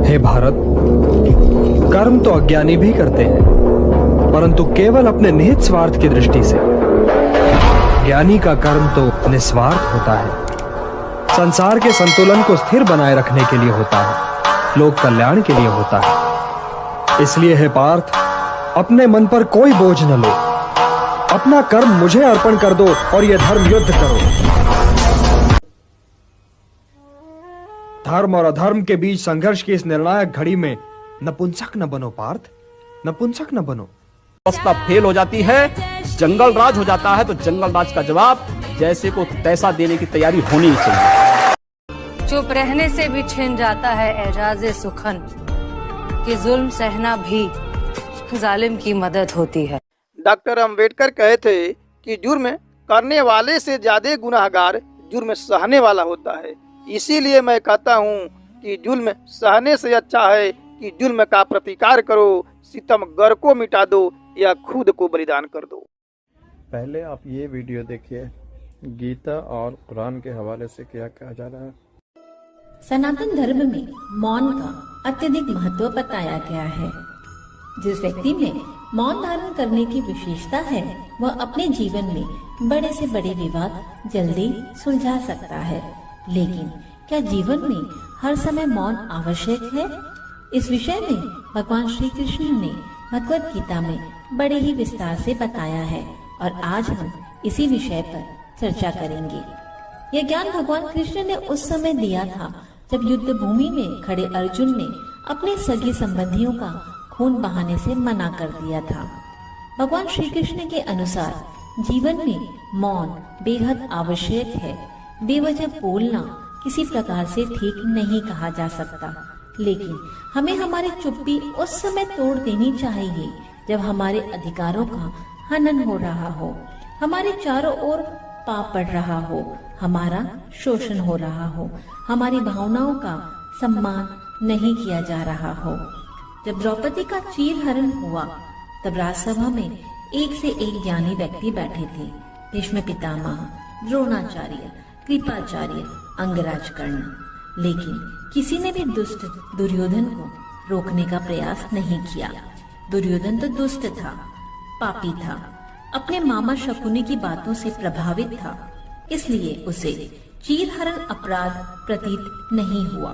हे भारत, कर्म तो अज्ञानी भी करते हैं, परंतु केवल अपने निहित स्वार्थ की दृष्टि से। ज्ञानी का कर्म तो निस्वार्थ होता है, संसार के संतुलन को स्थिर बनाए रखने के लिए होता है, लोक कल्याण के लिए होता है। इसलिए हे पार्थ, अपने मन पर कोई बोझ न लो, अपना कर्म मुझे अर्पण कर दो और यह धर्म युद्ध करो। धर्म और अधर्म के बीच संघर्ष की इस निर्णायक घड़ी में नपुंसक न बनो पार्थ, नपुंसक न बनो। व्यवस्था फेल हो जाती है, जंगल राज हो जाता है, तो जंगल राज का जवाब जैसे को तैसा देने की तैयारी होनी ही चाहिए। चुप रहने से भी छिन जाता है एजाज़े सुखन, कि जुल्म सहना भी जालिम की मदद होती है। डॉक्टर अम्बेडकर कहे थे कि जुर्म करने वाले से ज्यादा गुनाहगार जुर्म सहने वाला होता है। इसीलिए मैं कहता हूँ कि जुल्म सहने से अच्छा है कि जुल्म का प्रतिकार करो, सितमगर को मिटा दो या खुद को बलिदान कर दो। पहले आप ये वीडियो देखिए, गीता और कुरान के हवाले से क्या कहा जा रहा है। सनातन धर्म में मौन का अत्यधिक महत्व बताया गया है। जिस व्यक्ति में मौन धारण करने की विशेषता है, वह अपने जीवन में बड़े से बड़े विवाद जल्दी सुलझा सकता है। लेकिन क्या जीवन में हर समय मौन आवश्यक है? इस विषय में भगवान श्री कृष्ण ने भगवत गीता में बड़े ही विस्तार से बताया है और आज हम इसी विषय पर चर्चा करेंगे। यह ज्ञान भगवान कृष्ण ने उस समय दिया था जब युद्ध भूमि में खड़े अर्जुन ने अपने सगे संबंधियों का खून बहाने से मना कर दिया था। भगवान श्री कृष्ण के अनुसार जीवन में मौन बेहद आवश्यक है। बेवजह बोलना किसी प्रकार से ठीक नहीं कहा जा सकता, लेकिन हमें हमारी चुप्पी उस समय तोड़ देनी चाहिए जब हमारे अधिकारों का हनन हो रहा हो, हमारे चारों ओर पाप पड़ रहा हो, हमारा शोषण हो रहा हो, हमारी भावनाओं का सम्मान नहीं किया जा रहा हो। जब द्रौपदी का चीरहरण हुआ तब राजसभा में एक से एक ज्ञानी व्यक्ति बैठे थे। भीष्म पितामह, द्रोणाचार्य, कृपाचार्य, अंगराज कर्ण। लेकिन किसी ने भी दुष्ट दुर्योधन को रोकने का प्रयास नहीं किया। दुर्योधन तो दुष्ट था, पापी था, अपने मामा शकुनी की बातों से प्रभावित था, इसलिए उसे चीरहरण अपराध प्रतीत नहीं हुआ।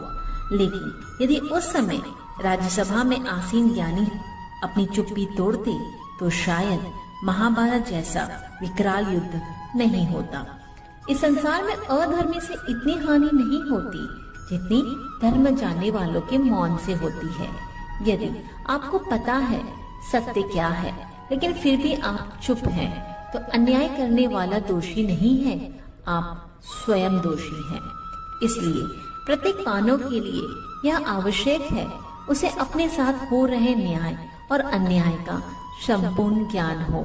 लेकिन यदि उस समय राज्यसभा में आसीन ज्ञानी अपनी चुप्पी तोड़ते तो शायद महाभारत जैसा विकराल युद्ध नहीं होता। इस संसार में अधर्मी से इतनी हानि नहीं होती जितनी धर्म जानने वालों के मौन से होती है। यदि आपको पता है सत्य क्या है, लेकिन फिर भी आप चुप हैं, तो अन्याय करने वाला दोषी नहीं है, आप स्वयं दोषी हैं। इसलिए प्रत्येक मानव के लिए यह आवश्यक है उसे अपने साथ हो रहे न्याय और अन्याय का संपूर्ण ज्ञान हो।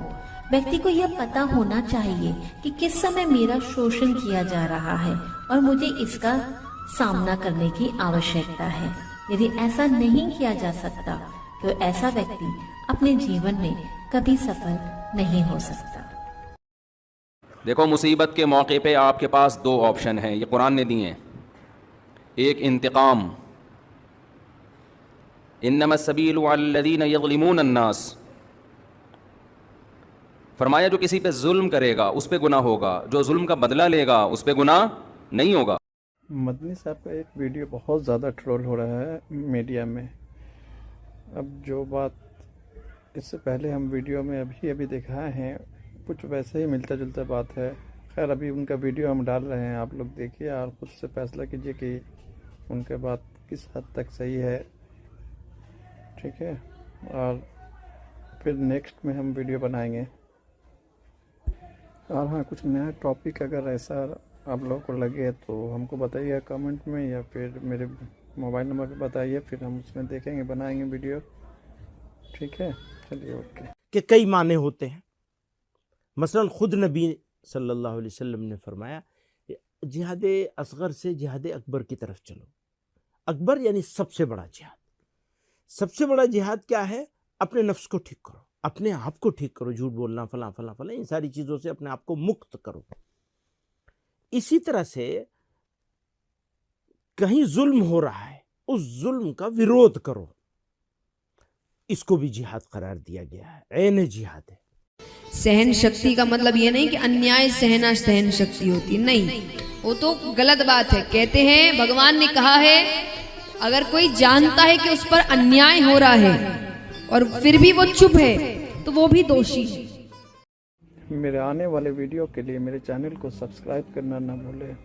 व्यक्ति को यह पता होना चाहिए कि किस समय मेरा शोषण किया जा रहा है और मुझे इसका सामना करने की आवश्यकता है। यदि ऐसा नहीं किया जा सकता तो ऐसा व्यक्ति अपने जीवन में कभी सफल नहीं हो सकता। देखो, मुसीबत के मौके पे आपके पास दो ऑप्शन हैं, ये कुरान ने दिए हैं। एक इंतकाम, इन्नमस्सबीलु अलल्लज़ीना यज़लिमून अन्नास, फरमाया जो किसी पे जुल्म करेगा उस पे गुनाह होगा, जो जुल्म का बदला लेगा उस पे गुनाह नहीं होगा। मदनी साहब का एक वीडियो बहुत ज़्यादा ट्रोल हो रहा है मीडिया में। अब जो बात इससे पहले हम वीडियो में अभी दिखाए हैं, कुछ वैसे ही मिलता जुलता बात है। खैर, अभी उनका वीडियो हम डाल रहे हैं, आप लोग देखिए और खुद से फैसला कीजिए कि उनके बात किस हद तक सही है। ठीक है, और फिर नेक्स्ट में हम वीडियो बनाएंगे। और हाँ, कुछ नया टॉपिक अगर ऐसा आप लोगों को लगे तो हमको बताइए कमेंट में, या फिर मेरे मोबाइल नंबर पे बताइए, फिर हम उसमें देखेंगे, बनाएंगे वीडियो। ठीक है, चलिए, ओके। कि कई माने होते हैं। मसलन खुद नबी सल्लल्लाहु अलैहि वसल्लम ने फरमाया जिहाद असगर से जिहाद अकबर की तरफ चलो। अकबर यानी सबसे बड़ा जिहाद। सबसे बड़ा जिहाद क्या है? अपने नफ्स को ठीक करो, अपने आप को ठीक करो, झूठ बोलना, फला फला फला, इन सारी चीज़ों से अपने आप को मुक्त करो। इसी तरह से कहीं जुल्म हो रहा है उस जुल्म का विरोध करो। इसको भी जिहाद करार दिया गया है, ऐन जिहाद है। सहन शक्ति का मतलब ये नहीं कि अन्याय सहना सहन शक्ति होती, नहीं, वो तो गलत बात है। कहते हैं भगवान ने कहा है अगर कोई जानता है कि उस पर अन्याय हो रहा है और फिर भी वो चुप है तो वो भी दोषी है। मेरे आने वाले वीडियो के लिए मेरे चैनल को सब्सक्राइब करना ना भूलें।